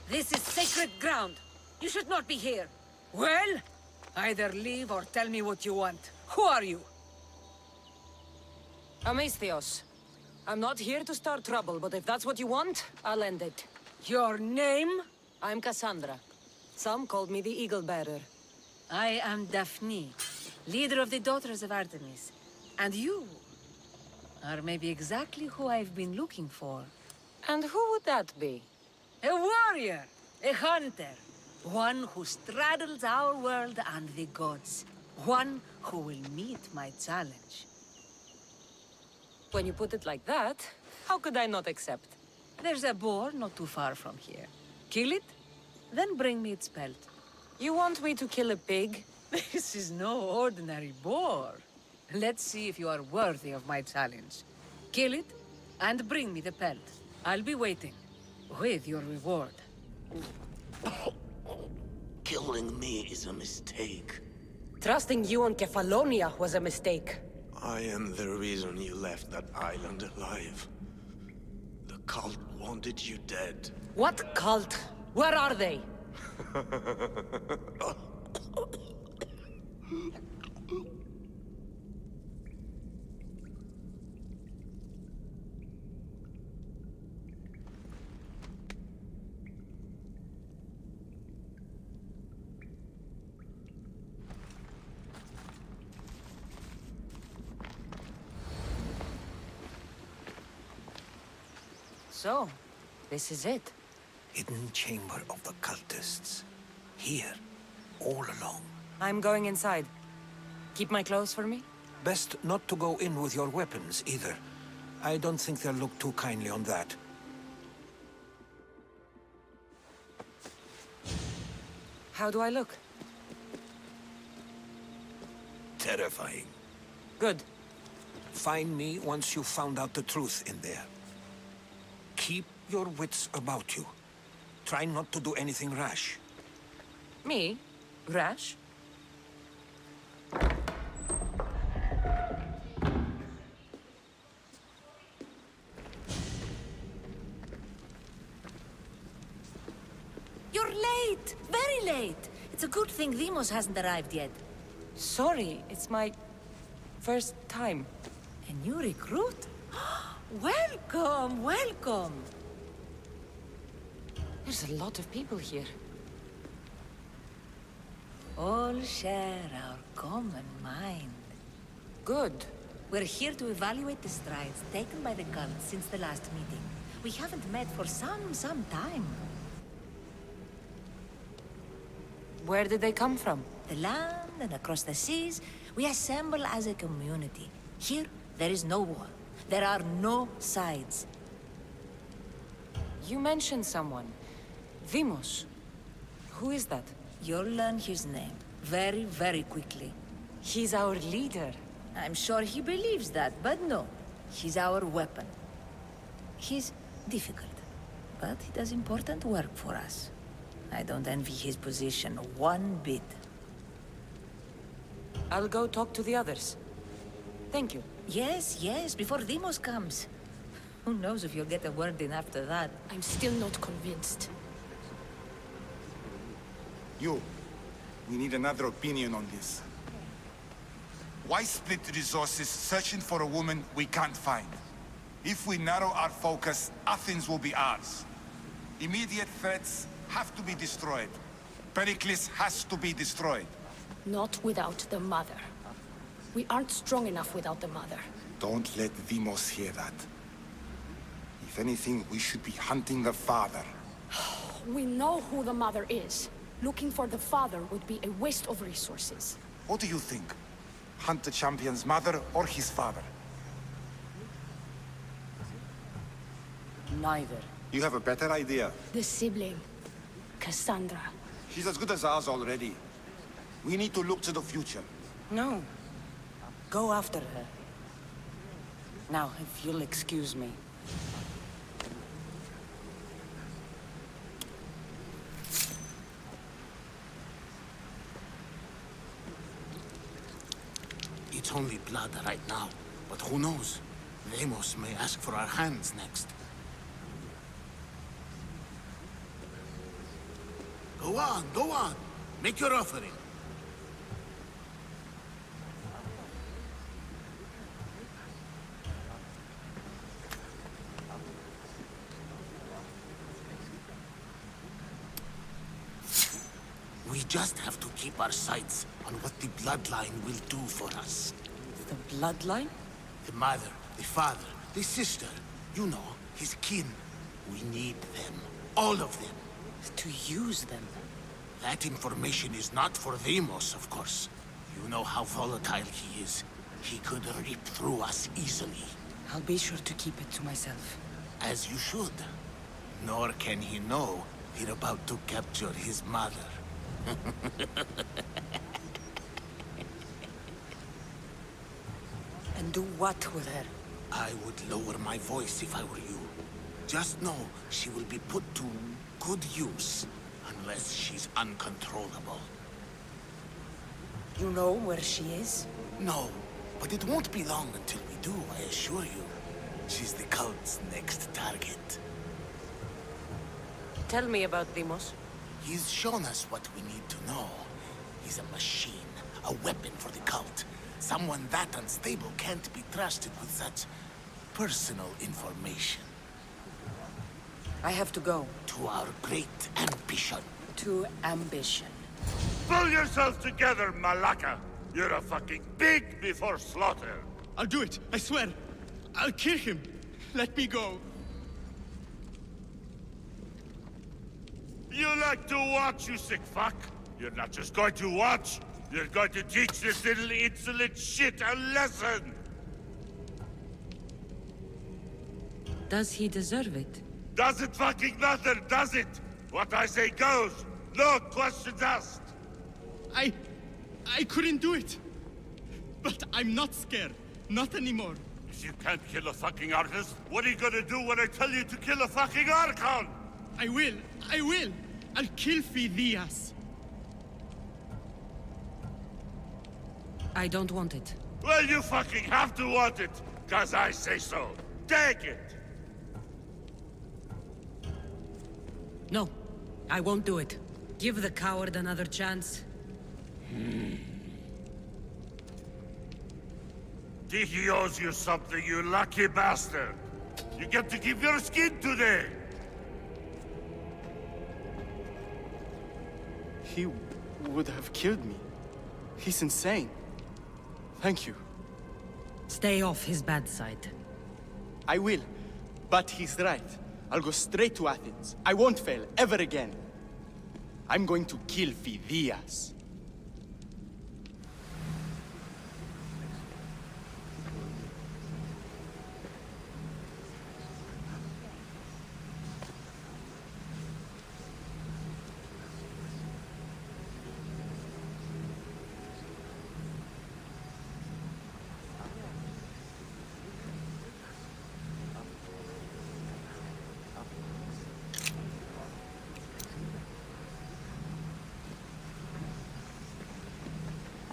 This is sacred ground. You should not be here. Well, either leave or tell me what you want. Who are you? Amistios. I'm not here to start trouble, but if that's what you want, I'll end it. Your name? I'm Cassandra. Some called me the Eagle Bearer. I am Daphne, leader of the Daughters of Artemis. And you are maybe exactly who I've been looking for. And who would that be? A warrior, a hunter, one who straddles our world and the gods. One who will meet my challenge. When you put it like that, how could I not accept? There's a boar not too far from here. Kill it, then bring me its pelt. You want me to kill a pig? This is no ordinary boar. Let's see if you are worthy of my challenge. Kill it, and bring me the pelt. I'll be waiting, with your reward. Killing me is a mistake. Trusting you on Kefalonia was a mistake. I am the reason you left that island alive. The cult wanted you dead. What cult? Where are they? So, this is it. Hidden chamber of the cultists. Here, all along. I'm going inside. Keep my clothes for me? Best not to go in with your weapons, either. I don't think they'll look too kindly on that. How do I look? Terrifying. Good. Find me once you've found out the truth in there. Keep your wits about you. Try not to do anything rash. Me? Rash? You're late! Very late! It's a good thing Demos hasn't arrived yet. Sorry, it's my first time. A new recruit? Welcome, welcome! There's a lot of people here. All share our common mind. Good. We're here to evaluate the strides taken by the cult since the last meeting. We haven't met for some time. Where did they come from? The land and across the seas, we assemble as a community. Here, there is no war. There are no sides. You mentioned someone. Vimos. Who is that? You'll learn his name very, very quickly. He's our leader. I'm sure he believes that, but no. He's our weapon. He's difficult, but he does important work for us. I don't envy his position one bit. I'll go talk to the others. Thank you. Yes, yes, before Demos comes. Who knows if you'll get a word in after that. I'm still not convinced. You, we need another opinion on this. Why split resources searching for a woman we can't find? If we narrow our focus, Athens will be ours. Immediate threats have to be destroyed. Pericles has to be destroyed. Not without the mother. We aren't strong enough without the mother. Don't let Demos hear that. If anything, we should be hunting the father. We know who the mother is. Looking for the father would be a waste of resources. What do you think? Hunt the champion's mother or his father? Neither. You have a better idea. The sibling, Cassandra. She's as good as ours already. We need to look to the future. No. Go after her. Now, if you'll excuse me. It's only blood right now, but who knows? Deimos may ask for our hands next. Go on, go on. Make your offering. We just have to keep our sights on what the bloodline will do for us. The bloodline? The mother, the father, the sister. You know, his kin. We need them. All of them. To use them. That information is not for Deimos, of course. You know how volatile he is. He could rip through us easily. I'll be sure to keep it to myself. As you should. Nor can he know we're about to capture his mother. And do what with her? I would lower my voice if I were you. Just know she will be put to good use, unless she's uncontrollable. You know where she is? No, but it won't be long until we do, I assure you. She's the cult's next target. Tell me about Deimos. He's shown us what we need to know. He's a machine, a weapon for the cult. Someone that unstable can't be trusted with such personal information. I have to go. To our great ambition. To ambition. Pull yourself together, Malaka! You're a fucking pig before slaughter! I'll do it, I swear. I'll kill him. Let me go. You like to watch, you sick fuck? You're not just going to watch, you're going to teach this little insolent shit a lesson! Does he deserve it? Doesn't fucking matter, does it? What I say goes. No questions asked. I couldn't do it. But I'm not scared. Not anymore. If you can't kill a fucking artist, what are you gonna do when I tell you to kill a fucking Archon? I will. I'll kill Phidias. I don't want it. Well, you fucking have to want it, 'cause I say so. Take it! No, I won't do it. Give the coward another chance. He owes you something, you lucky bastard. You get to keep your skin today. He would have killed me. He's insane. Thank you. Stay off his bad side. I will. But he's right. I'll go straight to Athens. I won't fail ever again. I'm going to kill Phidias.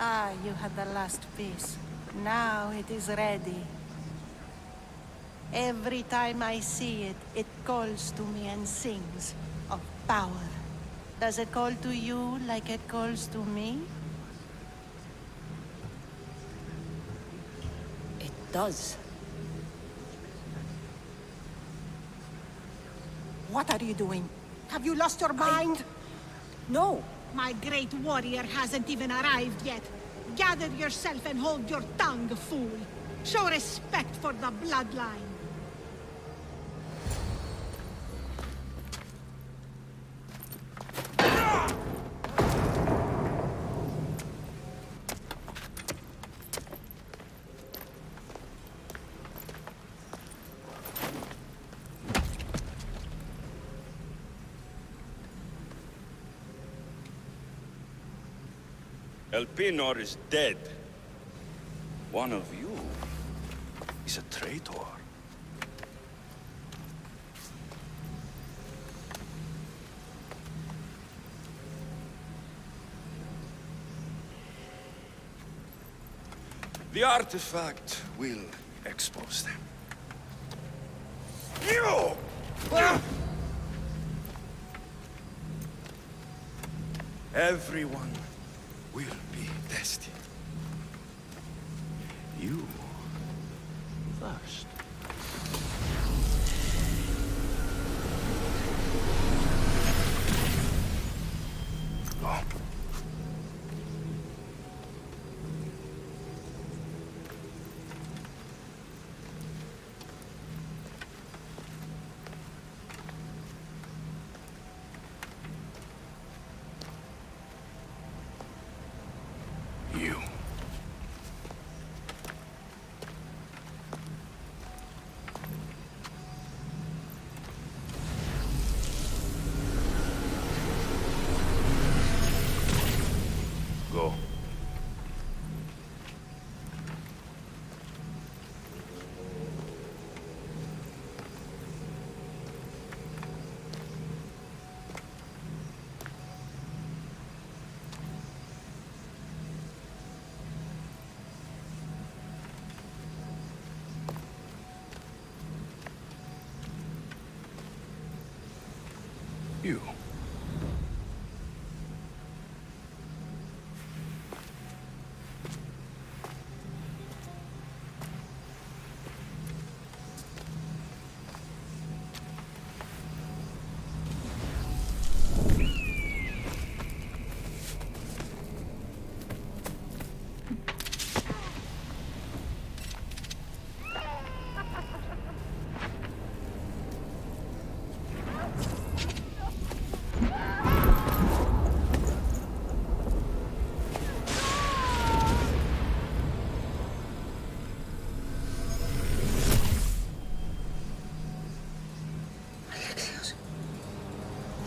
Ah, you had the last piece. Now it is ready. Every time I see it, it calls to me and sings of power. Does it call to you like it calls to me? It does. What are you doing? Have you lost your mind? No. My great warrior hasn't even arrived yet. Gather yourself and hold your tongue, fool. Show respect for the bloodline. Elpenor is dead. One of you is a traitor. The artifact will expose them. You! Everyone will be tested. You first. Go. You. Go. You.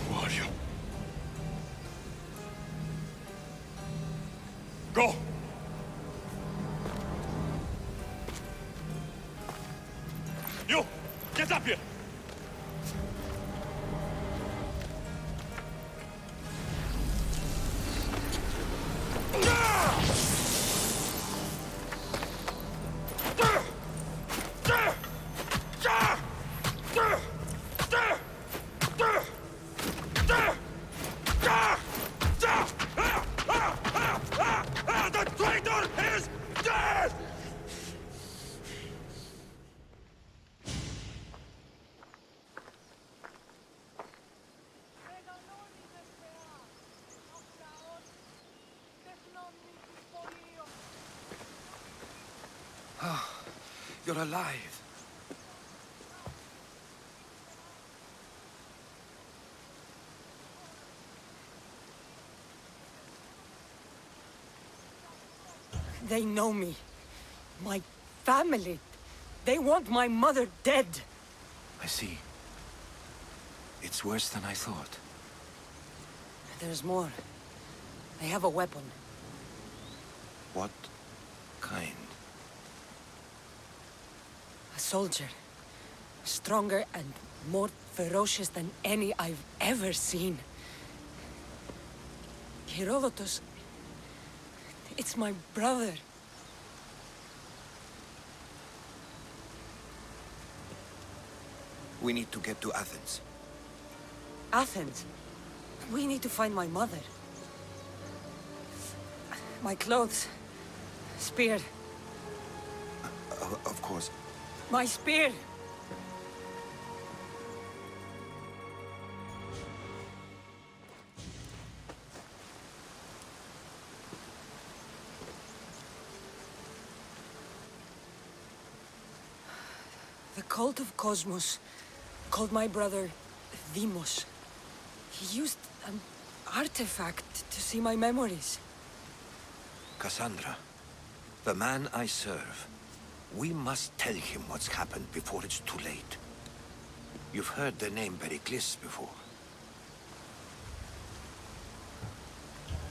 Who are you? Go! You! Get up here! The traitor is dead! You're alive. They know me. My family. They want my mother dead. I see. It's worse than I thought. There's more. They have a weapon. What kind? A soldier. Stronger and more ferocious than any I've ever seen. Herodotus. It's my brother. We need to get to Athens. Athens. We need to find my mother. My clothes. Spear. Of course. My spear! The cult of Cosmos called my brother Deimos. He used an artifact to see my memories. Cassandra, the man I serve. We must tell him what's happened before it's too late. You've heard the name Pericles before.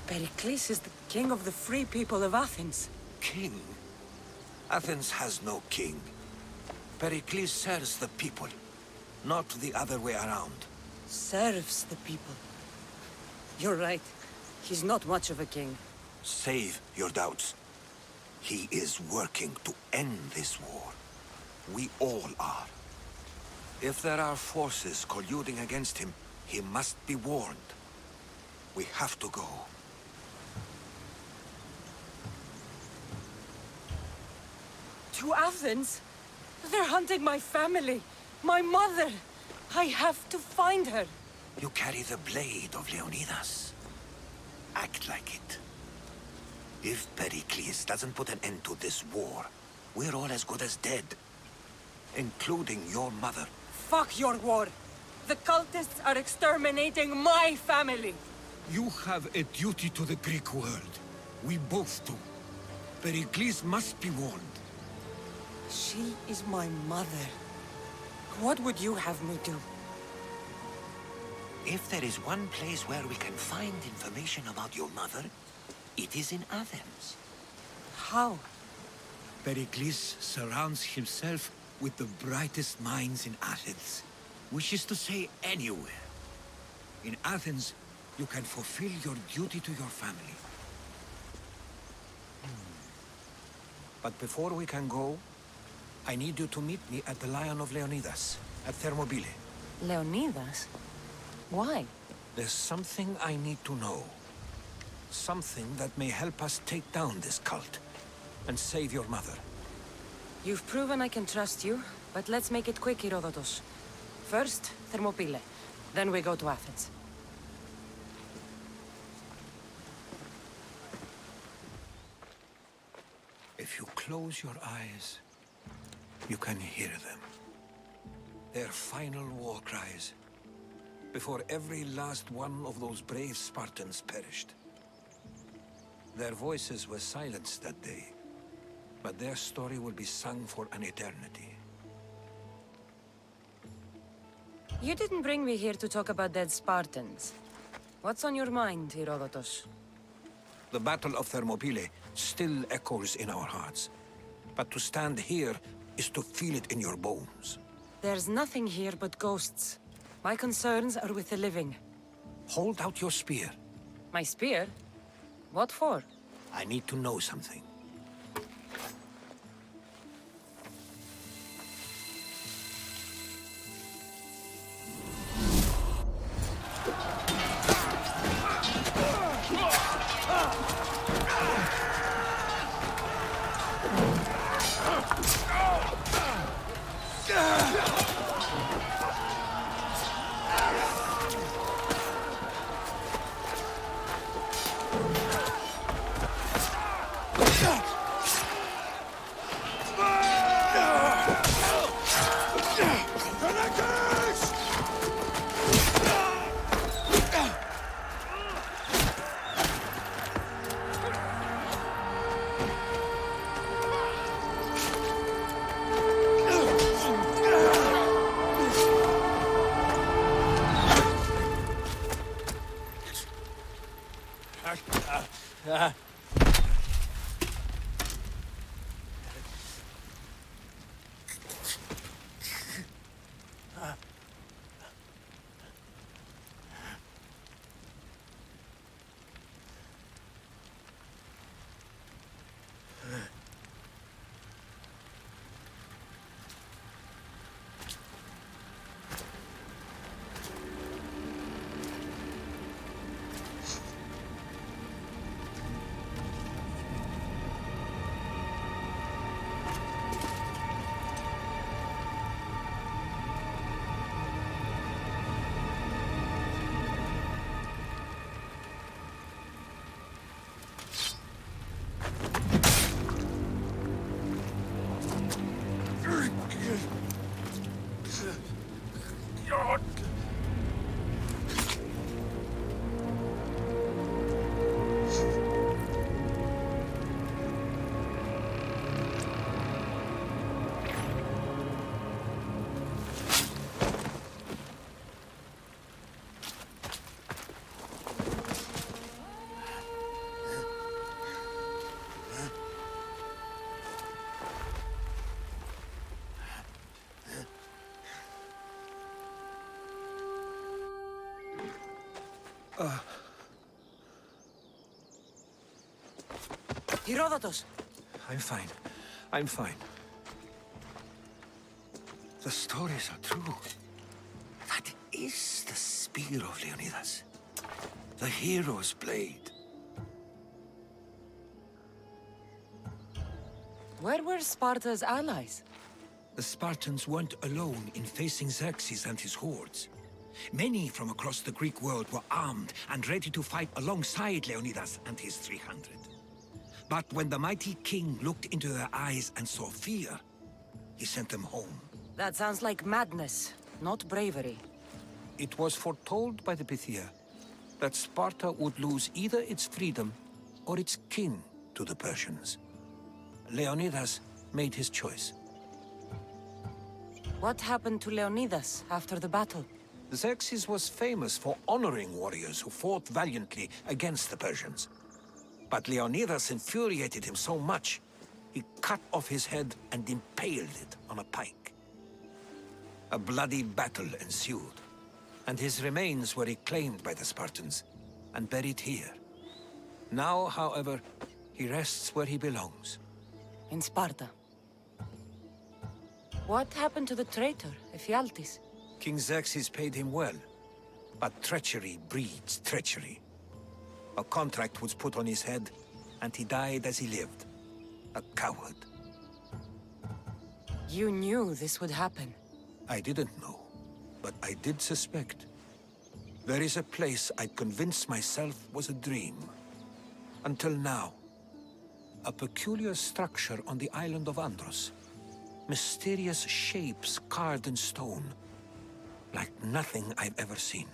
Pericles is the king of the free people of Athens. King? Athens has no king. Pericles serves the people, not the other way around. Serves the people. You're right. He's not much of a king. Save your doubts. He is working to end this war. We all are. If there are forces colluding against him, he must be warned. We have to go. To Athens? They're hunting my family. My mother. I have to find her. You carry the blade of Leonidas. Act like it. If Pericles doesn't put an end to this war, we're all as good as dead. Including your mother. Fuck your war. The cultists are exterminating my family. You have a duty to the Greek world. We both do. Pericles must be warned. She is my mother. What would you have me do? If there is one place where we can find information about your mother, it is in Athens. How? Pericles surrounds himself with the brightest minds in Athens. Which is to say, anywhere. In Athens, you can fulfill your duty to your family. But before we can go, I need you to meet me at the Lion of Leonidas, at Thermopylae. Leonidas? Why? There's something I need to know. Something that may help us take down this cult and save your mother. You've proven I can trust you, but let's make it quick, Herodotus. First, Thermopylae. Then we go to Athens. If you close your eyes, you can hear them. Their final war cries, before every last one of those brave Spartans perished. Their voices were silenced that day, but their story will be sung for an eternity. You didn't bring me here to talk about dead Spartans. What's on your mind, Herodotus? The Battle of Thermopylae still echoes in our hearts. But to stand here is to feel it in your bones. There's nothing here but ghosts. My concerns are with the living. Hold out your spear. My spear? What for? I need to know something. Herodotus! I'm fine. I'm fine. The stories are true. That is the spear of Leonidas. The hero's blade. Where were Sparta's allies? The Spartans weren't alone in facing Xerxes and his hordes. Many from across the Greek world were armed and ready to fight alongside Leonidas and his 300. But when the mighty king looked into their eyes and saw fear, he sent them home. That sounds like madness, not bravery. It was foretold by the Pythia that Sparta would lose either its freedom or its king to the Persians. Leonidas made his choice. What happened to Leonidas after the battle? Xerxes was famous for honoring warriors who fought valiantly against the Persians. But Leonidas infuriated him so much, he cut off his head and impaled it on a pike. A bloody battle ensued, and his remains were reclaimed by the Spartans and buried here. Now, however, he rests where he belongs. In Sparta. What happened to the traitor, Ephialtes? King Xerxes paid him well, but treachery breeds treachery. A contract was put on his head, and he died as he lived. A coward. You knew this would happen. I didn't know, but I did suspect. There is a place I'd convinced myself was a dream. Until now. A peculiar structure on the island of Andros. Mysterious shapes carved in stone. Like nothing I've ever seen.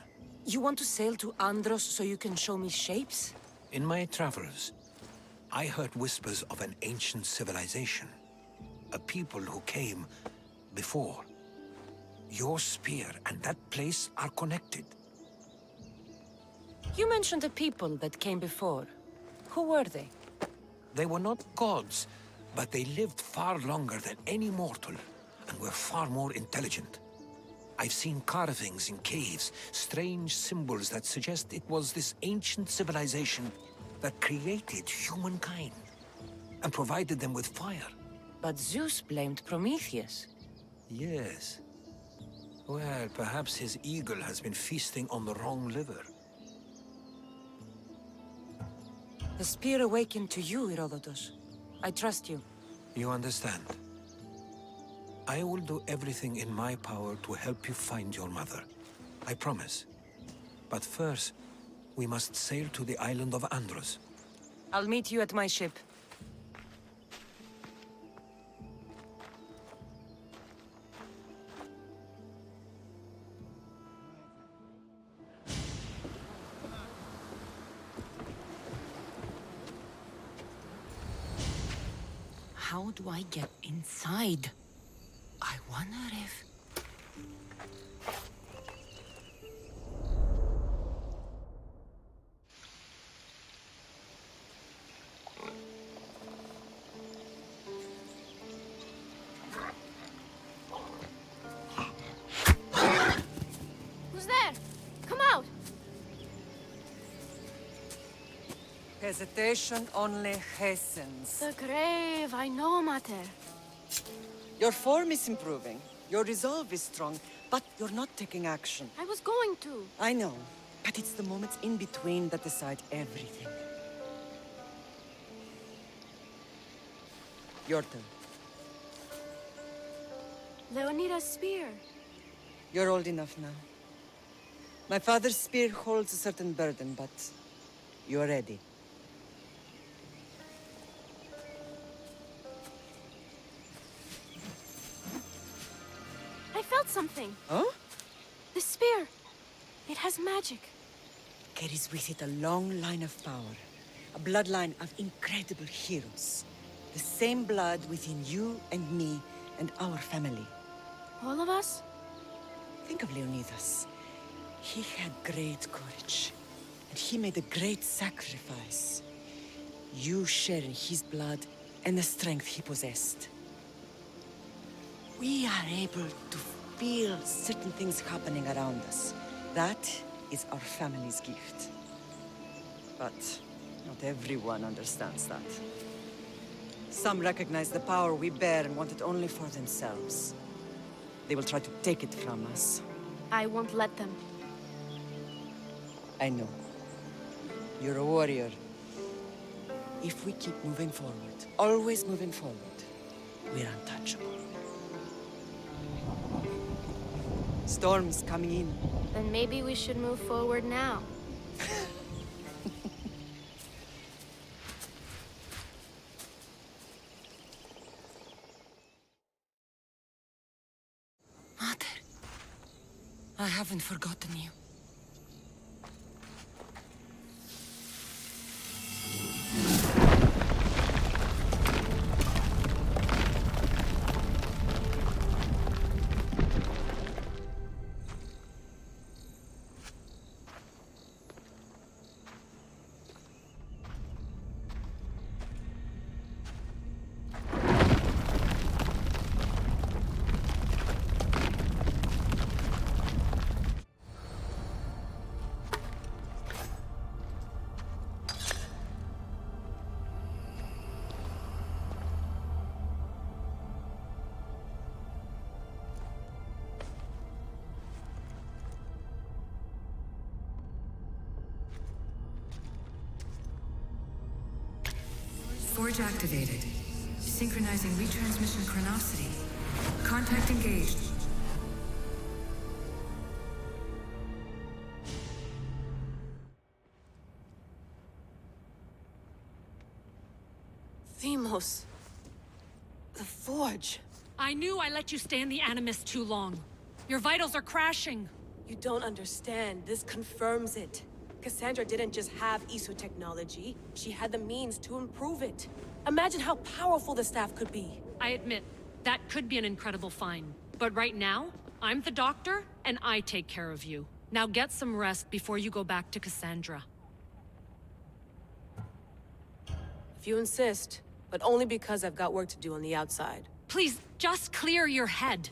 You want to sail to Andros so you can show me shapes? In my travels, I heard whispers of an ancient civilization. A people who came before. Your spear and that place are connected. You mentioned a people that came before. Who were they? They were not gods, but they lived far longer than any mortal, and were far more intelligent. I've seen carvings in caves, strange symbols that suggest it was this ancient civilization that created humankind, and provided them with fire. But Zeus blamed Prometheus. Yes. Well, perhaps his eagle has been feasting on the wrong liver. The spear awakened to you, Herodotus. I trust you. You understand. I will do everything in my power to help you find your mother. I promise. But first, we must sail to the island of Andros. I'll meet you at my ship. How do I get inside? I wonder if... Who's there? Come out! Hesitation only hastens. The grave, I know, Mater. Your form is improving. Your resolve is strong, but you're not taking action. I was going to. I know, but it's the moments in between that decide everything. Your turn. Leonidas' spear. You're old enough now. My father's spear holds a certain burden, but you're ready. I felt something. Huh? The spear. It has magic. Carries with it a long line of power. A bloodline of incredible heroes. The same blood within you and me and our family. All of us? Think of Leonidas. He had great courage. And he made a great sacrifice. You share in his blood and the strength he possessed. We are able to feel certain things happening around us. That is our family's gift. But not everyone understands that. Some recognize the power we bear and want it only for themselves. They will try to take it from us. I won't let them. I know. You're a warrior. If we keep moving forward, always moving forward, we're untouchable. Storm's coming in. Then maybe we should move forward now. Mother, I haven't forgotten you. Forge activated. Synchronizing retransmission chronicity. Contact engaged. Themos. The Forge. I knew I let you stay in the Animus too long. Your vitals are crashing. You don't understand. This confirms it. Cassandra didn't just have Isu technology. She had the means to improve it. Imagine how powerful the staff could be. I admit, that could be an incredible find. But right now, I'm the doctor, and I take care of you. Now get some rest before you go back to Cassandra. If you insist, but only because I've got work to do on the outside. Please, just clear your head.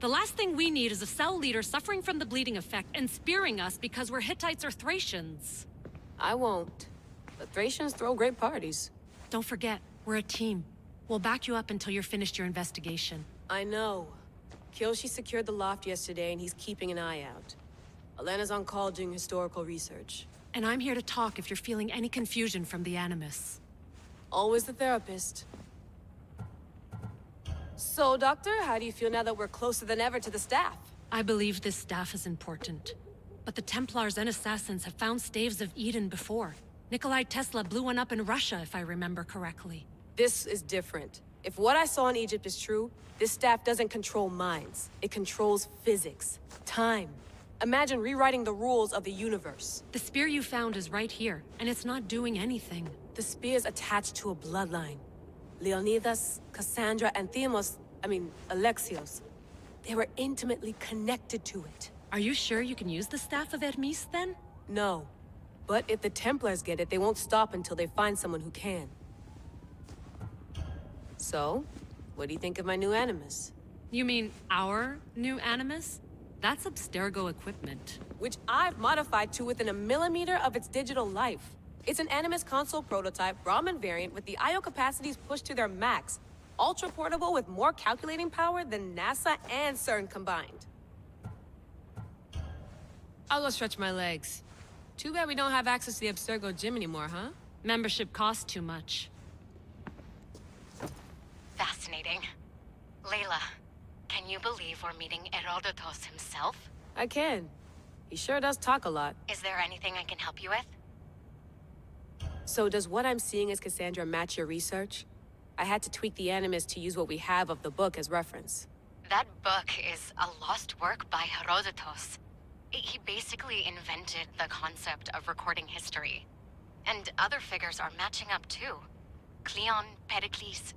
The last thing we need is a cell leader suffering from the bleeding effect and spearing us because we're Hittites or Thracians. I won't. The Thracians throw great parties. Don't forget, we're a team. We'll back you up until you're finished your investigation. I know. Kyoshi secured the loft yesterday and he's keeping an eye out. Elena's on call doing historical research. And I'm here to talk if you're feeling any confusion from the Animus. Always the therapist. So, Doctor, how do you feel now that we're closer than ever to the staff? I believe this staff is important. But the Templars and Assassins have found staves of Eden before. Nikolai Tesla blew one up in Russia, if I remember correctly. This is different. If what I saw in Egypt is true, this staff doesn't control minds. It controls physics, time. Imagine rewriting the rules of the universe. The spear you found is right here, and it's not doing anything. The spear's attached to a bloodline. Leonidas, Cassandra, and Alexios. They were intimately connected to it. Are you sure you can use the Staff of Hermes, then? No. But if the Templars get it, they won't stop until they find someone who can. So, what do you think of my new Animus? You mean our new Animus? That's Abstergo equipment. Which I've modified to within a millimeter of its digital life. It's an Animus console prototype, Brahmin variant with the I/O capacities pushed to their max. Ultra portable with more calculating power than NASA and CERN combined. I'll go stretch my legs. Too bad we don't have access to the Abstergo gym anymore, huh? Membership costs too much. Fascinating. Layla, can you believe we're meeting Herodotus himself? I can. He sure does talk a lot. Is there anything I can help you with? So does what I'm seeing as Cassandra match your research? I had to tweak the Animus to use what we have of the book as reference. That book is a lost work by Herodotus. He basically invented the concept of recording history. And other figures are matching up too. Cleon, Pericles.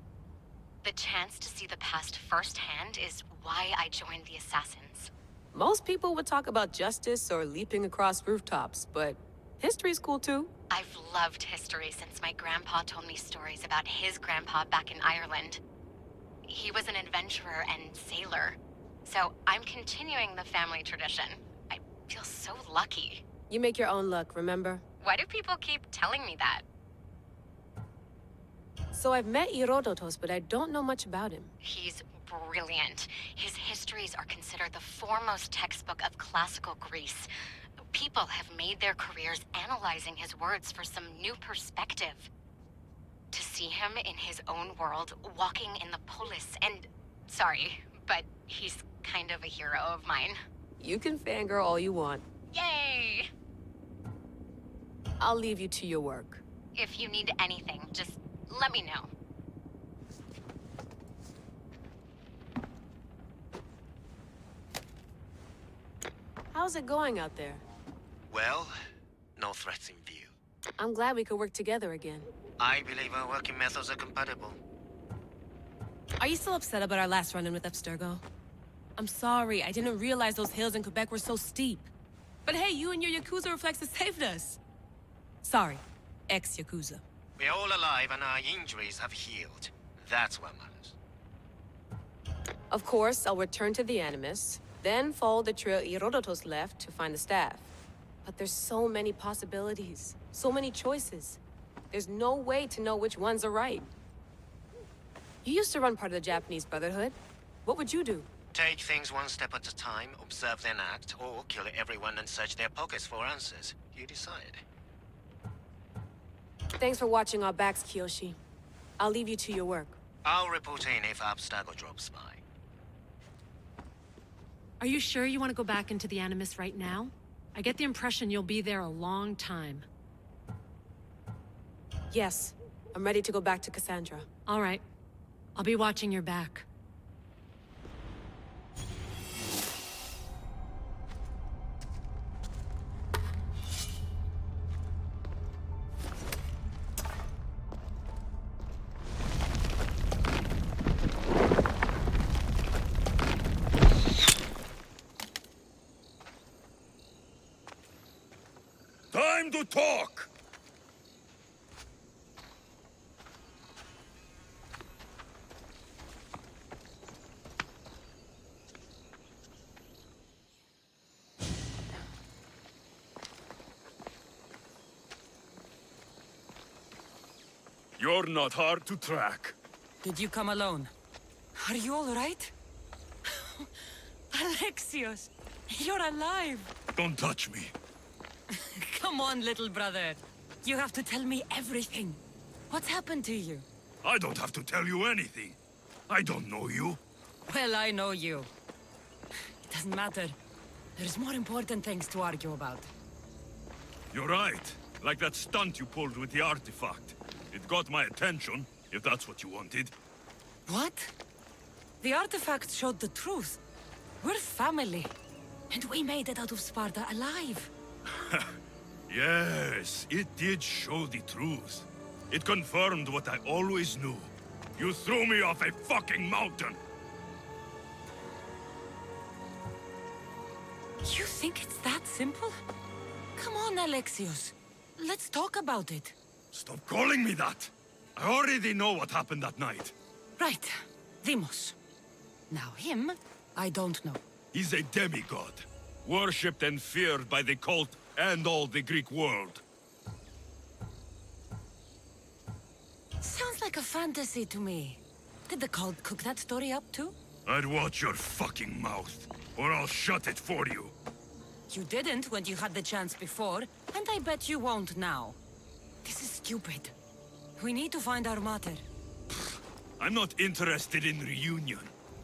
The chance to see the past firsthand is why I joined the Assassins. Most people would talk about justice or leaping across rooftops, but history's cool too. I've loved history since my grandpa told me stories about his grandpa back in Ireland. He was an adventurer and sailor, so I'm continuing the family tradition. I feel so lucky. You make your own luck, remember? Why do people keep telling me that? So I've met Herodotus, but I don't know much about him. He's brilliant. His histories are considered the foremost textbook of classical Greece. People have made their careers analyzing his words for some new perspective. To see him in his own world, walking in the polis, and... Sorry, but he's kind of a hero of mine. You can fangirl all you want. Yay! I'll leave you to your work. If you need anything, just let me know. How's it going out there? Well, no threats in view. I'm glad we could work together again. I believe our working methods are compatible. Are you still upset about our last run-in with Abstergo? I'm sorry, I didn't realize those hills in Quebec were so steep. But hey, you and your Yakuza reflexes saved us. Sorry, ex-Yakuza. We're all alive and our injuries have healed. That's what matters. Of course, I'll return to the Animus, then follow the trail Herodotus left to find the staff. But there's so many possibilities, so many choices. There's no way to know which ones are right. You used to run part of the Japanese Brotherhood. What would you do? Take things one step at a time, observe then act, or kill everyone and search their pockets for answers. You decide. Thanks for watching our backs, Kiyoshi. I'll leave you to your work. I'll report in if Abstergo drops by. Are you sure you want to go back into the Animus right now? I get the impression you'll be there a long time. Yes, I'm ready to go back to Cassandra. All right. I'll be watching your back. Time to talk! You're not hard to track. Did you come alone? Are you all right? Alexios, you're alive! Don't touch me. Come on, little brother. You have to tell me everything. What's happened to you? I don't have to tell you anything. I don't know you. Well, I know you. It doesn't matter. There's more important things to argue about. You're right. Like that stunt you pulled with the artifact. It got my attention, if that's what you wanted. What? The artifact showed the truth. We're family. And we made it out of Sparta alive. Yes, it did show the truth. It confirmed what I always knew. You threw me off a fucking mountain! You think it's that simple? Come on, Alexios. Let's talk about it. Stop calling me that! I already know what happened that night. Right. Deimos. Now him, I don't know. He's a demigod. Worshipped and feared by the cult and all the Greek world. Sounds like a fantasy to me. Did the cult cook that story up too? I'd watch your fucking mouth, or I'll shut it for you. You didn't when you had the chance before, and I bet you won't now. This is stupid. We need to find our mater. I'm not interested in reunion.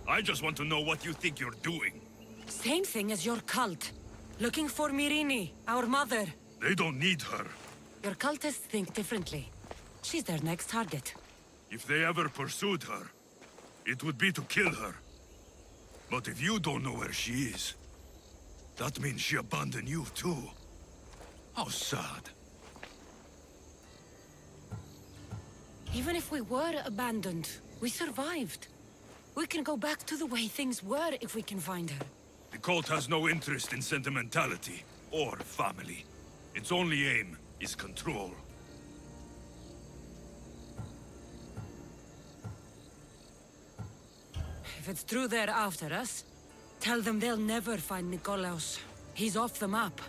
I just want to know what you think you're doing. Same thing as your cult. Looking for Myrrine, our mother. They don't need her. Your cultists think differently. She's their next target. If they ever pursued her, it would be to kill her. But if you don't know where she is, that means she abandoned you too. How sad. Even if we were abandoned, we survived. We can go back to the way things were if we can find her. The cult has no interest in sentimentality or family. Its only aim is control. If it's true they're after us, tell them they'll never find Nikolaos. He's off the map.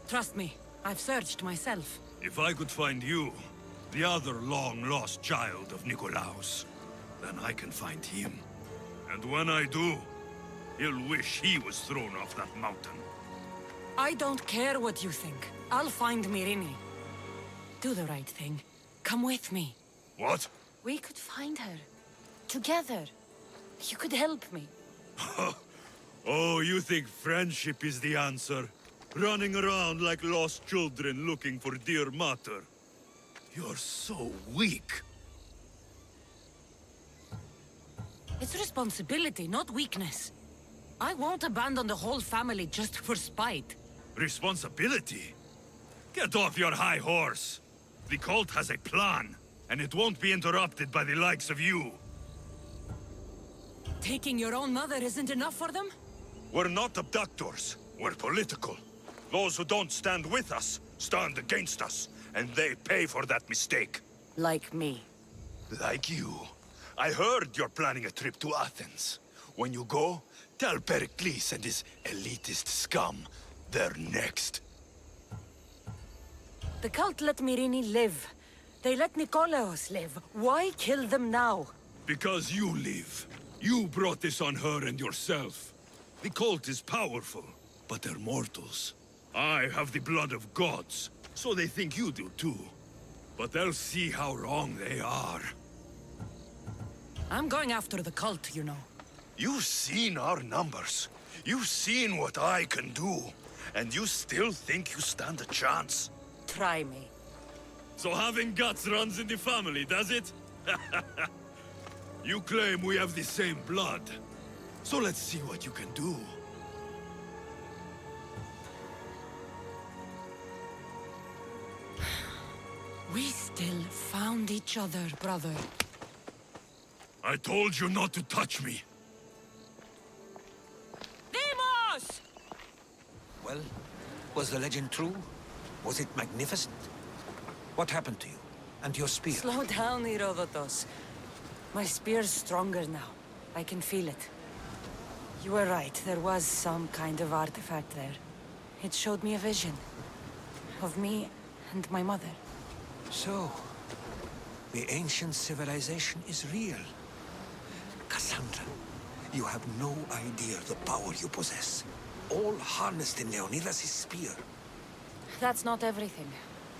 Trust me, I've searched myself. If I could find you, the other long-lost child of Nikolaos, then I can find him. And when I do, he'll wish he was thrown off that mountain. I don't care what you think. I'll find Myrrine. Do the right thing. Come with me. What? We could find her. Together. You could help me. Oh, you think friendship is the answer? Running around like lost children looking for dear mater. You're so weak. It's responsibility, not weakness. I won't abandon the whole family just for spite. Responsibility? Get off your high horse. The cult has a plan, and it won't be interrupted by the likes of you. Taking your own mother isn't enough for them? We're not abductors. We're political. Those who don't stand with us, stand against us, and they pay for that mistake. Like me. Like you. I heard you're planning a trip to Athens. When you go, tell Pericles and his elitist scum they're next. The cult let Myrrine live. They let Nikolaos live. Why kill them now? Because you live. You brought this on her and yourself. The cult is powerful, but they're mortals. I have the blood of gods, so they think you do too. But they'll see how wrong they are. I'm going after the cult, you know. You've seen our numbers. You've seen what I can do. And you still think you stand a chance? Try me. So having guts runs in the family, does it? You claim we have the same blood. So let's see what you can do. We still found each other, brother. I told you not to touch me. Deimos! Well, was the legend true? Was it magnificent? What happened to you? And your spear? Slow down, Herodotos. My spear's stronger now. I can feel it. You were right, there was some kind of artifact there. It showed me a vision. Of me and my mother. So, the ancient civilization is real. Cassandra, you have no idea the power you possess. All harnessed in Leonidas' spear. That's not everything.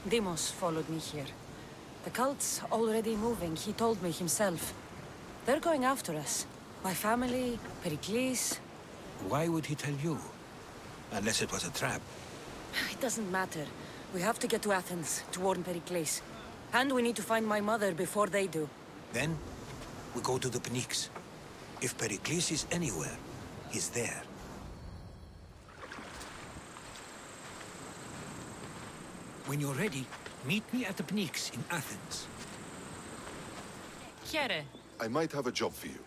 Deimos followed me here. The cult's already moving, he told me himself. They're going after us. My family, Pericles. Why would he tell you? Unless it was a trap. It doesn't matter. We have to get to Athens to warn Pericles. And we need to find my mother before they do. Then, we go to the Pnyx. If Pericles is anywhere, he's there. When you're ready, meet me at the Pnyx in Athens. Chiere, I might have a job for you.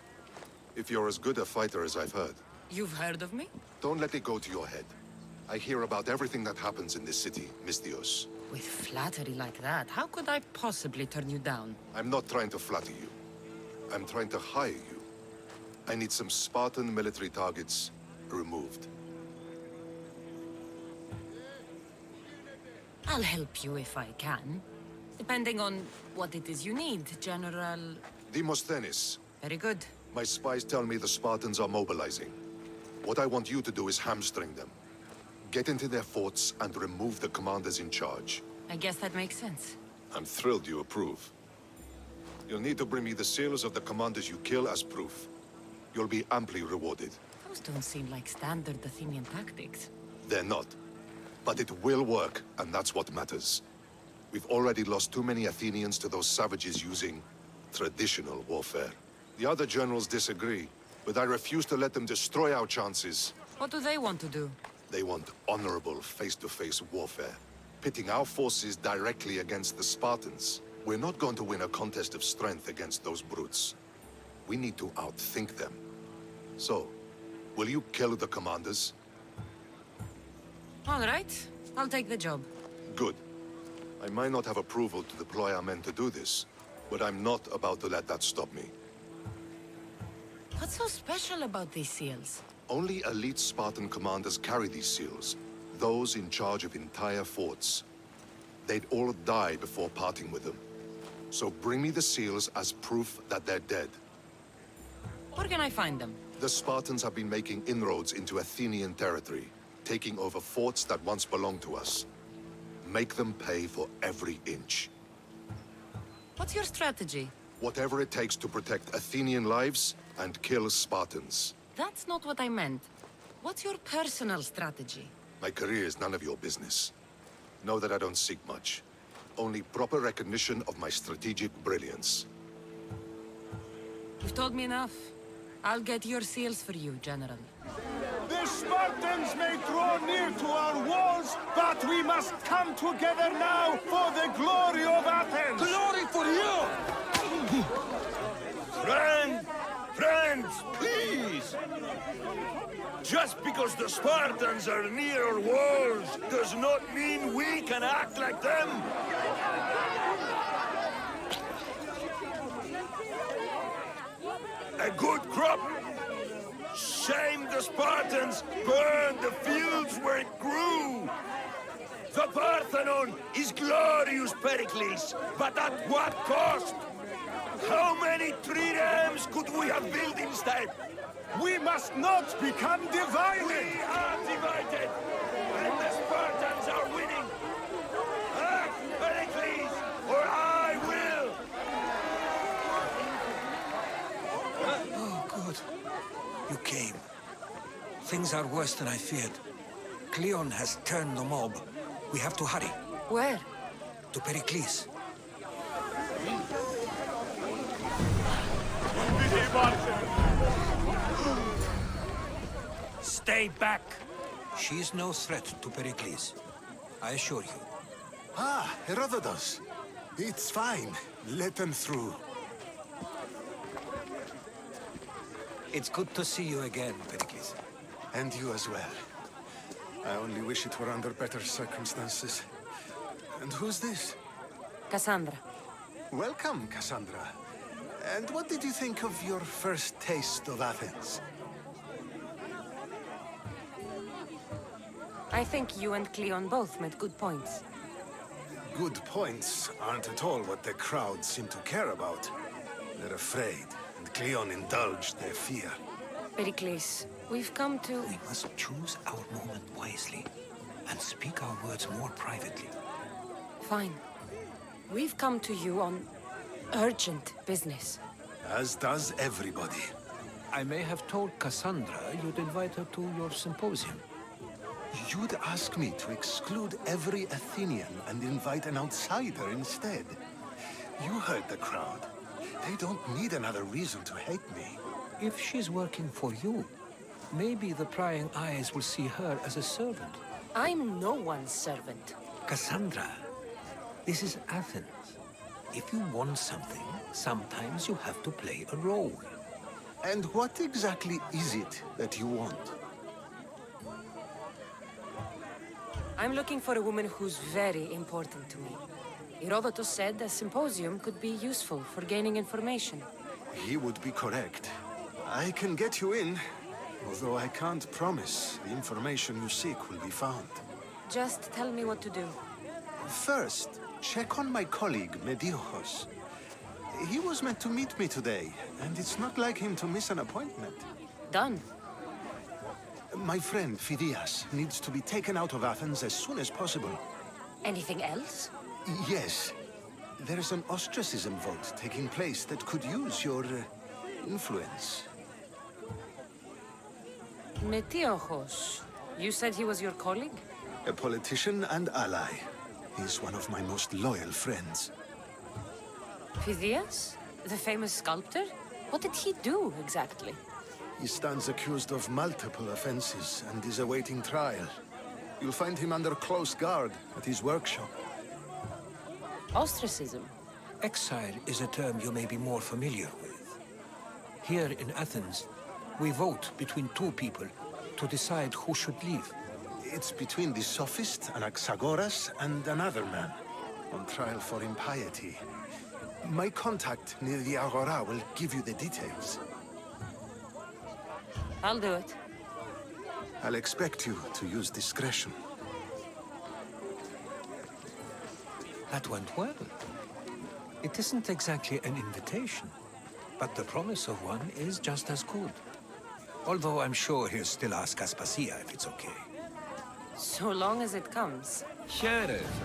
If you're as good a fighter as I've heard. you've heard of me? Don't let it go to your head. I hear about everything that happens in this city, Misthios. With flattery like that, how could I possibly turn you down? I'm not trying to flatter you. I'm trying to hire you. I need some Spartan military targets removed. I'll help you if I can. Depending on what it is you need, General... Demosthenes. Very good. My spies tell me the Spartans are mobilizing. What I want you to do is hamstring them. Get into their forts and remove the commanders in charge. I guess that makes sense. I'm thrilled you approve. You'll need to bring me the seals of the commanders you kill as proof. You'll be amply rewarded. Those don't seem like standard Athenian tactics. They're not. But it will work, and that's what matters. We've already lost too many Athenians to those savages using traditional warfare. The other generals disagree, but I refuse to let them destroy our chances. What do they want to do? They want honorable face-to-face warfare, pitting our forces directly against the Spartans. We're not going to win a contest of strength against those brutes. We need to outthink them. So, will you kill the commanders? All right, I'll take the job. Good. I might not have approval to deploy our men to do this, but I'm not about to let that stop me. What's so special about these seals? Only elite Spartan commanders carry these seals, those in charge of entire forts. They'd all die before parting with them. So bring me the seals as proof that they're dead. Where can I find them? The Spartans have been making inroads into Athenian territory. taking over forts that once belonged to us. Make them pay for every inch. What's your strategy? Whatever it takes to protect Athenian lives and kill Spartans. That's not what I meant. What's your personal strategy? My career is none of your business. Know that I don't seek much. Only proper recognition of my strategic brilliance. You've told me enough. I'll get your seals for you, General. The Spartans may draw near to our walls, but we must come together now for the glory of Athens! Glory for you! Friends, please! Just because the Spartans are near our walls does not mean we can act like them! A good crop! Shame the Spartans burned the fields where it grew! The Parthenon is glorious, Pericles, but at what cost? How many triremes could we have built instead? We must not become divided! We are divided! And the Spartans are winning! Act, Pericles, or I will! Oh, good. You came. Things are worse than I feared. Cleon has turned the mob. We have to hurry. Where? To Pericles. Stay back! She's no threat to Pericles. I assure you. Ah, Herodotus. It's fine. Let them through. It's good to see you again, Pericles. And you as well. I only wish it were under better circumstances. And who's this? Cassandra. Welcome, Cassandra. And what did you think of your first taste of Athens? I think you and Cleon both made good points. Good points aren't at all what the crowd seem to care about. They're afraid, and Cleon indulged their fear. Pericles, we've come to... We must choose our moment wisely, and speak our words more privately. Fine. We've come to you on urgent business. As does everybody. I may have told Cassandra you'd invite her to your symposium. You'd ask me to exclude every Athenian and invite an outsider instead. You heard the crowd. They don't need another reason to hate me. If she's working for you, maybe the prying eyes will see her as a servant. I'm no one's servant. Cassandra, this is Athens. If you want something, sometimes you have to play a role. And what exactly is it that you want? I'm looking for a woman who's very important to me. Herodotus said a symposium could be useful for gaining information. He would be correct. I can get you in, although I can't promise the information you seek will be found. Just tell me what to do. First, check on my colleague, Mediochos. He was meant to meet me today, and it's not like him to miss an appointment. Done. My friend, Phidias, needs to be taken out of Athens as soon as possible. Anything else? Yes. There's an ostracism vote taking place that could use your influence. Metiochos. You said he was your colleague? A politician and ally. He's one of my most loyal friends. Phidias? The famous sculptor? What did he do, exactly? He stands accused of multiple offenses and is awaiting trial. You'll find him under close guard at his workshop. Ostracism? Exile is a term you may be more familiar with. Here in Athens, we vote between two people to decide who should leave. It's between the sophist Anaxagoras and another man, on trial for impiety. My contact near the Agora will give you the details. I'll do it. I'll expect you to use discretion. That went well. It isn't exactly an invitation, but the promise of one is just as good. Although I'm sure he'll still ask Aspasia if it's okay. So long as it comes. Sheriff,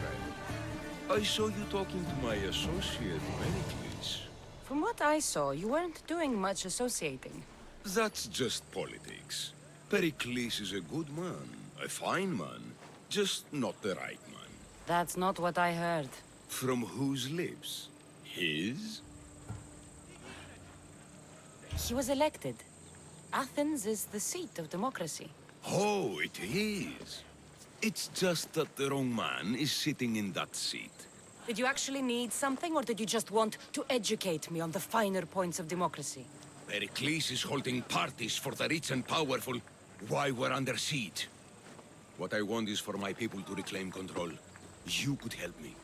I saw you talking to my associate, Pericles. From what I saw, you weren't doing much associating. That's just politics. Pericles is a good man, a fine man, just not the right man. That's not what I heard. From whose lips? His? He was elected. Athens is the seat of democracy. Oh, it is. It's just that the wrong man is sitting in that seat. Did you actually need something, or did you just want to educate me on the finer points of democracy? Pericles is holding parties for the rich and powerful while we're under siege. What I want is for my people to reclaim control. You could help me.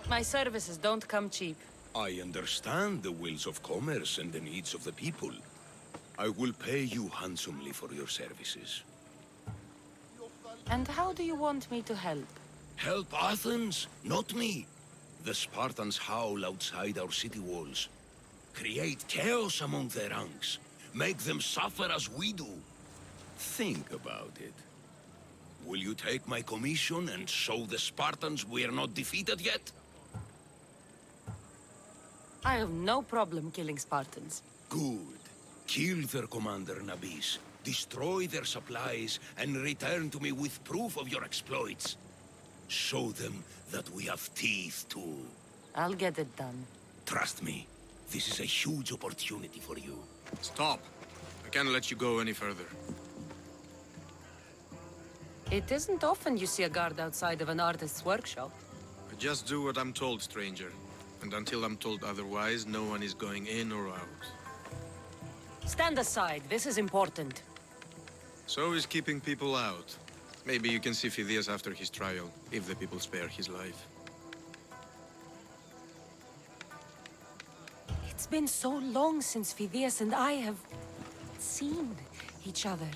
My services don't come cheap. I understand the wills of commerce and the needs of the people. I will pay you handsomely for your services. And how do you want me to help? Help Athens, not me. The Spartans howl outside our city walls. Create chaos among their ranks. Make them suffer as we do. Think about it. Will you take my commission and show the Spartans we are not defeated yet? I have no problem killing Spartans. Good. Kill their commander Nabis, destroy their supplies, and return to me with proof of your exploits. Show them that we have teeth too. I'll get it done. Trust me, this is a huge opportunity for you. Stop. I can't let you go any further. It isn't often you see a guard outside of an artist's workshop. I just do what I'm told, stranger. And until I'm told otherwise, no one is going in or out. Stand aside. This is important. So is keeping people out. Maybe you can see Phidias after his trial, if the people spare his life. It's been so long since Phidias and I have seen each other.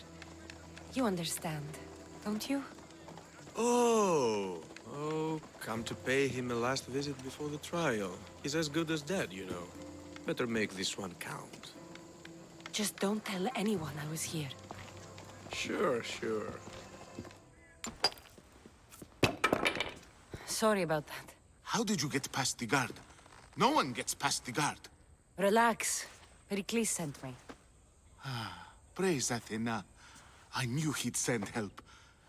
You understand, don't you? Oh, come to pay him a last visit before the trial. He's as good as dead, you know. Better make this one count. Just don't tell anyone I was here. Sure. Sorry about that. How did you get past the guard? No one gets past the guard. Relax. Pericles sent me. Praise Athena. I knew he'd send help.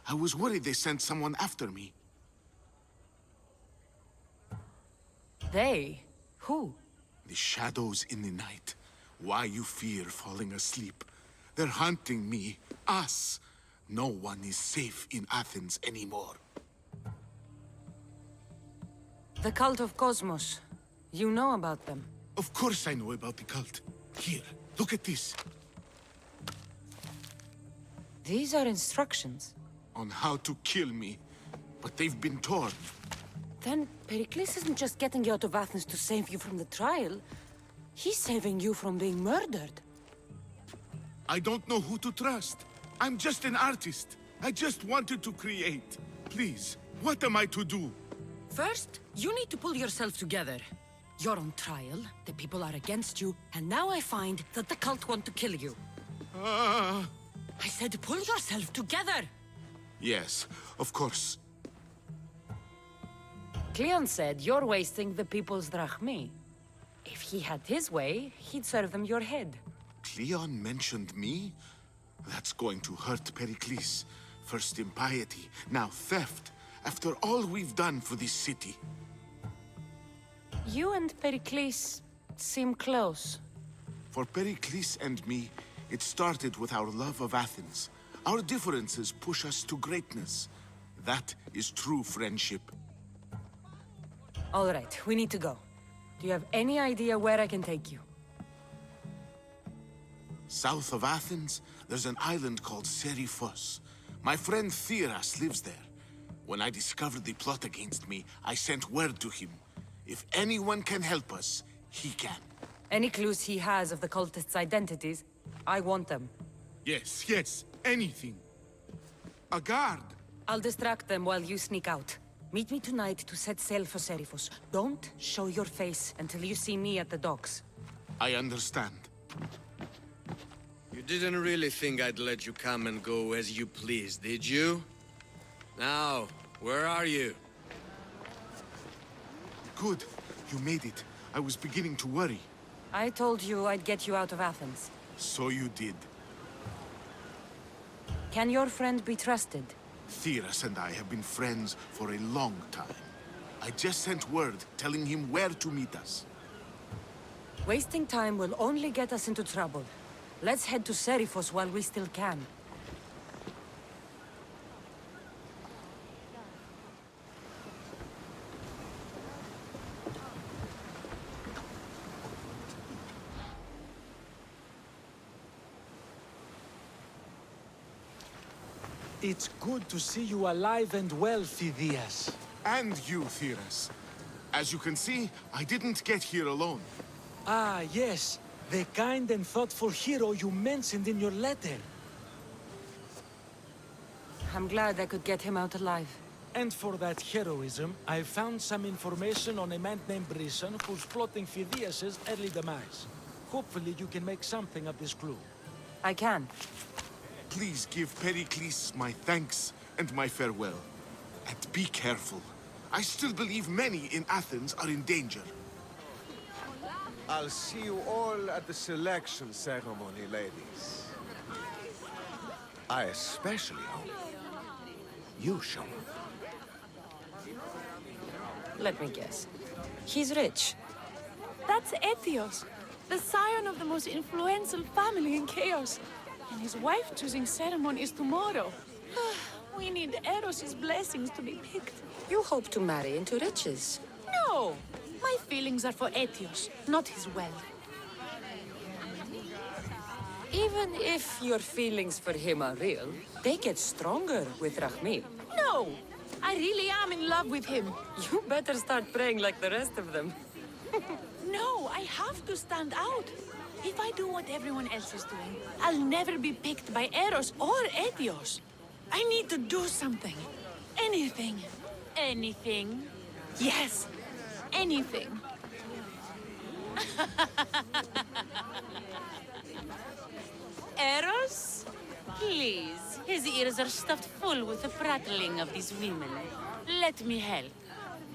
I was worried they sent someone after me. They? Who? The shadows in the night. Why you fear falling asleep. They're hunting me. Us. No one is safe in Athens anymore. The cult of Cosmos. You know about them? Of course I know about the cult. Here, look at this. These are instructions. On how to kill me. But they've been torn. Then Pericles isn't just getting you out of Athens to save you from the trial. He's saving you from being murdered. I don't know who to trust. I'm just an artist. I just wanted to create. Please, what am I to do? First, you need to pull yourself together. You're on trial, the people are against you, and now I find that the cult want to kill you. I said pull yourself together! Yes, of course. Cleon said you're wasting the people's drachmi. If he had his way, he'd serve them your head. Cleon mentioned me? That's going to hurt Pericles. First impiety, now theft. After all we've done for this city. You and Pericles seem close. For Pericles and me, it started with our love of Athens. Our differences push us to greatness. That is true friendship. All right, we need to go. Do you have any idea where I can take you? South of Athens, there's an island called Seriphos. My friend Theras lives there. When I discovered the plot against me, I sent word to him. If anyone can help us, he can. Any clues he has of the cultists' identities, I want them. Yes, anything. A guard. I'll distract them while you sneak out. Meet me tonight to set sail for Seriphos. Don't show your face until you see me at the docks. I understand. You didn't really think I'd let you come and go as you please, did you? Now, where are you? Good. You made it. I was beginning to worry. I told you I'd get you out of Athens. So you did. Can your friend be trusted? Theras and I have been friends for a long time. I just sent word telling him where to meet us. Wasting time will only get us into trouble. Let's head to Seriphos while we still can. It's good to see you alive and well, Phidias. And you, Theras. As you can see, I didn't get here alone. Ah, yes. The kind and thoughtful hero you mentioned in your letter. I'm glad I could get him out alive. And for that heroism, I found some information on a man named Brisson who's plotting Phidias' early demise. Hopefully you can make something of this clue. I can. Please give Pericles my thanks and my farewell. And be careful. I still believe many in Athens are in danger. I'll see you all at the selection ceremony, ladies. I especially hope you show up. Let me guess. He's rich. That's Ethios, the scion of the most influential family in Chaos. And his wife-choosing ceremony is tomorrow. We need Eros' blessings to be picked. You hope to marry into riches. No! My feelings are for Ethios, not his wealth. Even if your feelings for him are real, they get stronger with Rahmi. No! I really am in love with him. You better start praying like the rest of them. No, I have to stand out. If I do what everyone else is doing, I'll never be picked by Eros or Ethios. I need to do something. Anything. Anything. Yes. Anything. Eros? Please. His ears are stuffed full with the prattling of these women. Let me help.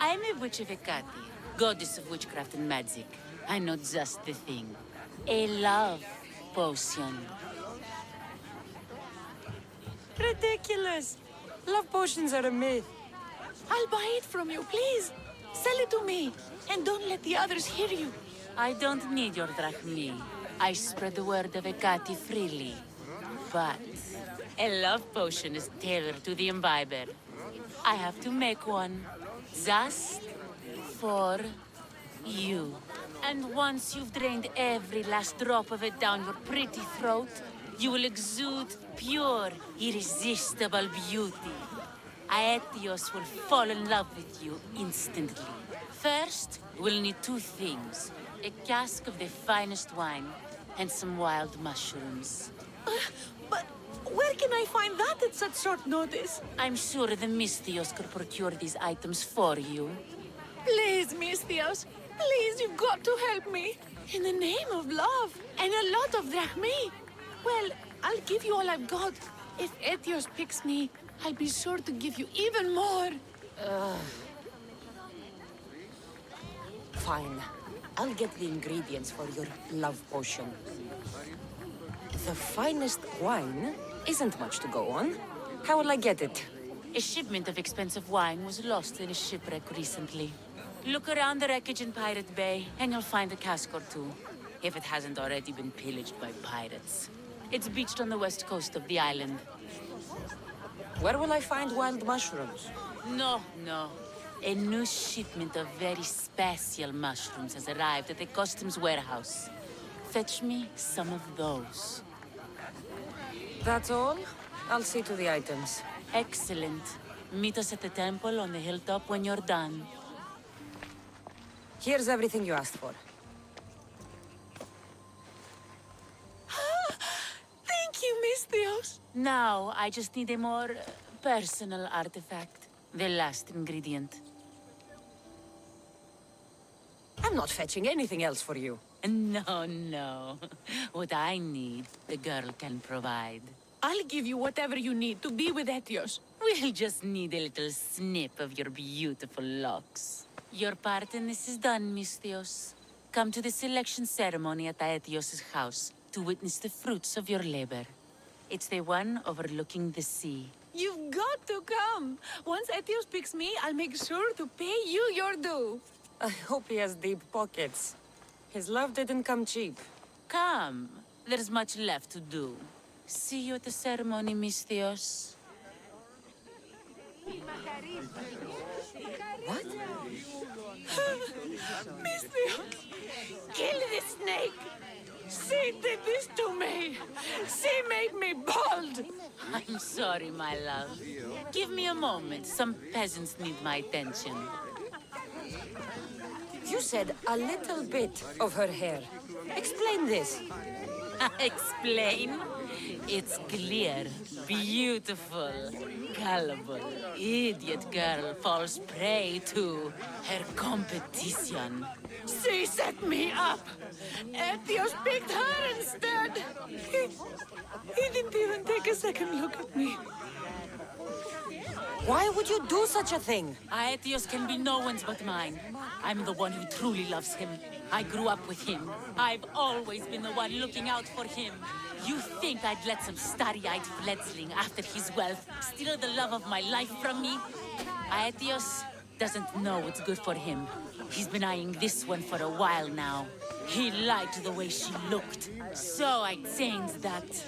I'm a witch of Hecate, goddess of witchcraft and magic. I know just the thing. A love potion. Ridiculous! Love potions are a myth. I'll buy it from you, please. Sell it to me, and don't let the others hear you. I don't need your drachmi. I spread the word of Hecate freely. But a love potion is tailored to the imbiber. I have to make one just for you. And once you've drained every last drop of it down your pretty throat, you will exude pure, irresistible beauty. Aetios will fall in love with you instantly. First, we'll need two things. A cask of the finest wine and some wild mushrooms. But where can I find that at such short notice? I'm sure the Mystios could procure these items for you. Please, Mystios. Please, you've got to help me. In the name of love and a lot of drachmi. Well, I'll give you all I've got. If Ethios picks me, I'll be sure to give you even more. Fine. I'll get the ingredients for your love potion. The finest wine isn't much to go on. How will I get it? A shipment of expensive wine was lost in a shipwreck recently. Look around the wreckage in Pirate Bay, and you'll find a cask or two, if it hasn't already been pillaged by pirates. It's beached on the west coast of the island. Where will I find wild mushrooms? No. A new shipment of very special mushrooms has arrived at the customs warehouse. Fetch me some of those. That's all? I'll see to the items. Excellent. Meet us at the temple on the hilltop when you're done. Here's everything you asked for. Thank you, Mystios. Now, I just need a more personal artifact. The last ingredient. I'm not fetching anything else for you. No, no. What I need, the girl can provide. I'll give you whatever you need to be with Etios. We'll just need a little snip of your beautiful locks. Your part in this is done, Mystios. Come to the selection ceremony at Aetios' house to witness the fruits of your labor. It's the one overlooking the sea. You've got to come. Once Etios picks me, I'll make sure to pay you your due. I hope he has deep pockets. His love didn't come cheap. Come. There's much left to do. See you at the ceremony, Mystios. What? Mystios! Kill this snake! She did this to me! She made me bald! I'm sorry, my love. Give me a moment. Some peasants need my attention. You said a little bit of her hair. Explain this. Explain? It's clear, beautiful, gullible, idiot girl falls prey to her competition. She set me up! Etios picked her instead! He didn't even take a second look at me. Why would you do such a thing? Aetios can be no one's but mine. I'm the one who truly loves him. I grew up with him. I've always been the one looking out for him. You think I'd let some starry-eyed fledgling after his wealth steal the love of my life from me? Aetios doesn't know what's good for him. He's been eyeing this one for a while now. He liked the way she looked, so I changed that.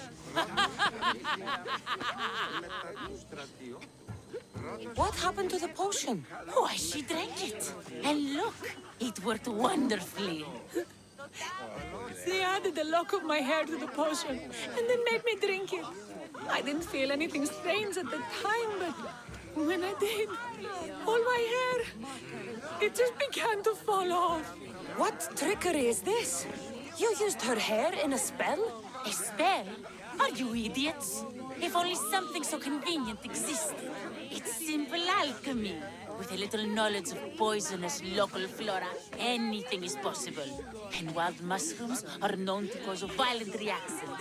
What happened to the potion? Why, she drank it. And look, it worked wonderfully. She added a lock of my hair to the potion and then made me drink it. I didn't feel anything strange at the time, but when I did, all my hair, it just began to fall off. What trickery is this? You used her hair in a spell? A spell? Are you idiots? If only something so convenient existed. It's simple alchemy. With a little knowledge of poisonous local flora, anything is possible. And wild mushrooms are known to cause violent reactions.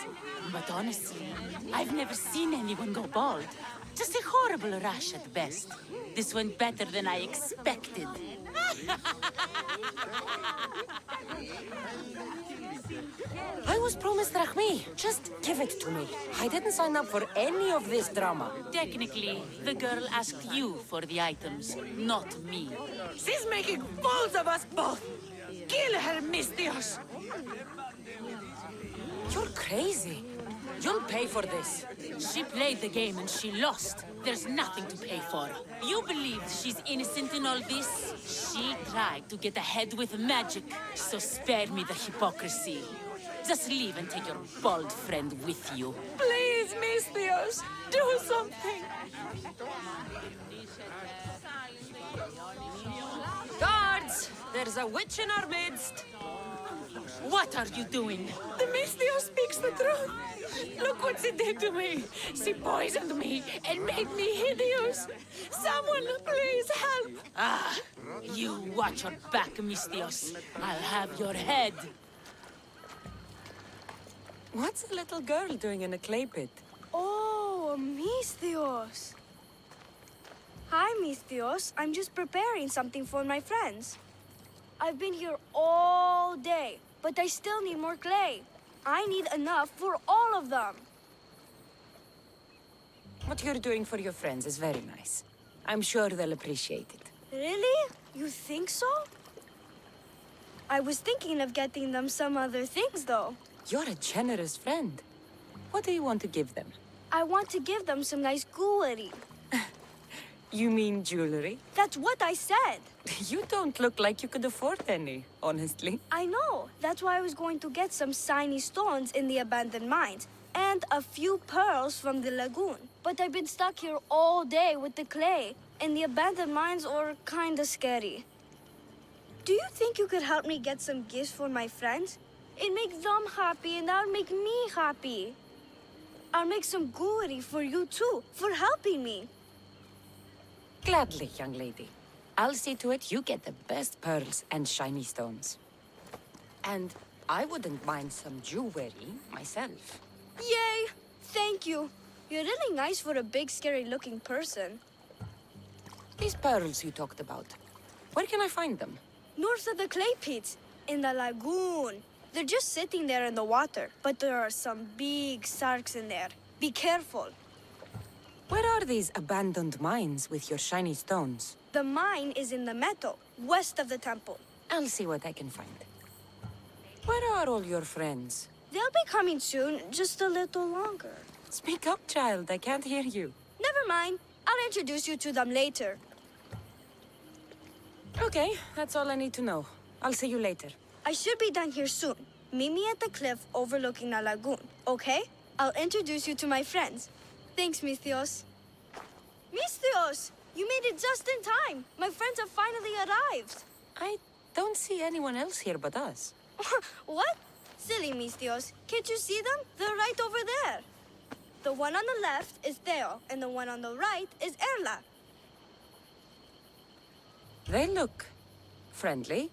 But honestly, I've never seen anyone go bald. Just a horrible rash at best. This went better than I expected. I was promised Rahmi. Just give it to me. I didn't sign up for any of this drama. Technically, the girl asked you for the items, not me. She's making fools of us both! Kill her, Mystios! You're crazy. You'll pay for this. She played the game and she lost. There's nothing to pay for. You believe she's innocent in all this? She tried to get ahead with magic, so spare me the hypocrisy. Just leave and take your bald friend with you. Please, Mystios, do something! Guards! There's a witch in our midst. What are you doing? The Mystios speaks the truth. Look what she did to me. She poisoned me and made me hideous. Someone, please help. Ah, you watch your back, Mystios. I'll have your head. What's a little girl doing in a clay pit? Oh, Mystios. Hi, Mystios. I'm just preparing something for my friends. I've been here all day, but I still need more clay. I need enough for all of them. What you're doing for your friends is very nice. I'm sure they'll appreciate it. Really? You think so? I was thinking of getting them some other things, though. You're a generous friend. What do you want to give them? I want to give them some nice jewelry. You mean jewelry? That's what I said. You don't look like you could afford any, honestly. I know. That's why I was going to get some shiny stones in the abandoned mines and a few pearls from the lagoon. But I've been stuck here all day with the clay, and the abandoned mines are kinda scary. Do you think you could help me get some gifts for my friends? It makes them happy, and that'll make me happy. I'll make some jewelry for you too, for helping me. Gladly, young lady. I'll see to it you get the best pearls and shiny stones. And I wouldn't mind some jewelry myself. Yay! Thank you. You're really nice for a big, scary-looking person. These pearls you talked about, where can I find them? North of the clay pits, in the lagoon. They're just sitting there in the water, but there are some big sharks in there. Be careful. Where are these abandoned mines with your shiny stones? The mine is in the meadow, west of the temple. I'll see what I can find. Where are all your friends? They'll be coming soon, just a little longer. Speak up, child. I can't hear you. Never mind. I'll introduce you to them later. Okay, that's all I need to know. I'll see you later. I should be done here soon. Meet me at the cliff overlooking the lagoon, okay? I'll introduce you to my friends. Thanks, Misthios. Misthios! You made it just in time. My friends have finally arrived. I don't see anyone else here but us. What? Silly Misthios. Can't you see them? They're right over there. The one on the left is Theo, and the one on the right is Erla. They look friendly,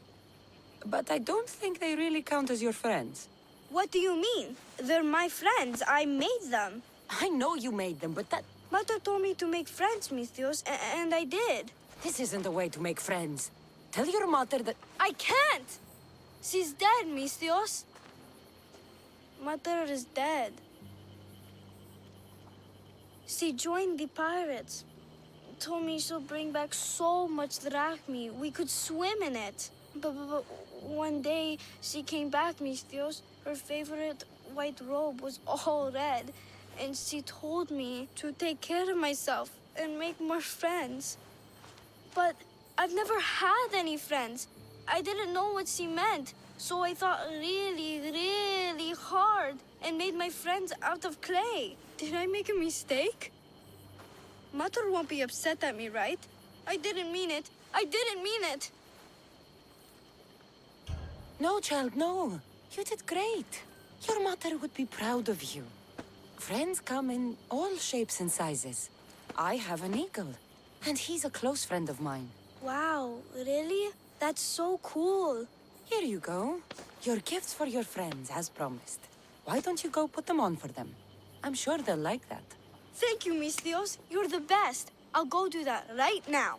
but I don't think they really count as your friends. What do you mean? They're my friends. I made them. I know you made them, but that... Mother told me to make friends, Misthios, and I did. This isn't the way to make friends. Tell your mother that... I can't! She's dead, Misthios. Mother is dead. She joined the pirates. Told me she'll bring back so much drachmi, we could swim in it. But one day, she came back, Misthios. Her favorite white robe was all red. And she told me to take care of myself and make more friends. But I've never had any friends. I didn't know what she meant. So I thought really, really hard and made my friends out of clay. Did I make a mistake? Mother won't be upset at me, right? I didn't mean it. I didn't mean it. No, child, no. You did great. Your mother would be proud of you. Friends come in all shapes and sizes. I have an eagle, and he's a close friend of mine. Wow, really? That's so cool. Here you go. Your gifts for your friends, as promised. Why don't you go put them on for them? I'm sure they'll like that. Thank you, Misthios. You're the best. I'll go do that right now.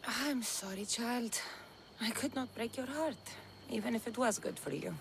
I'm sorry, child. I could not break your heart, even if it was good for you.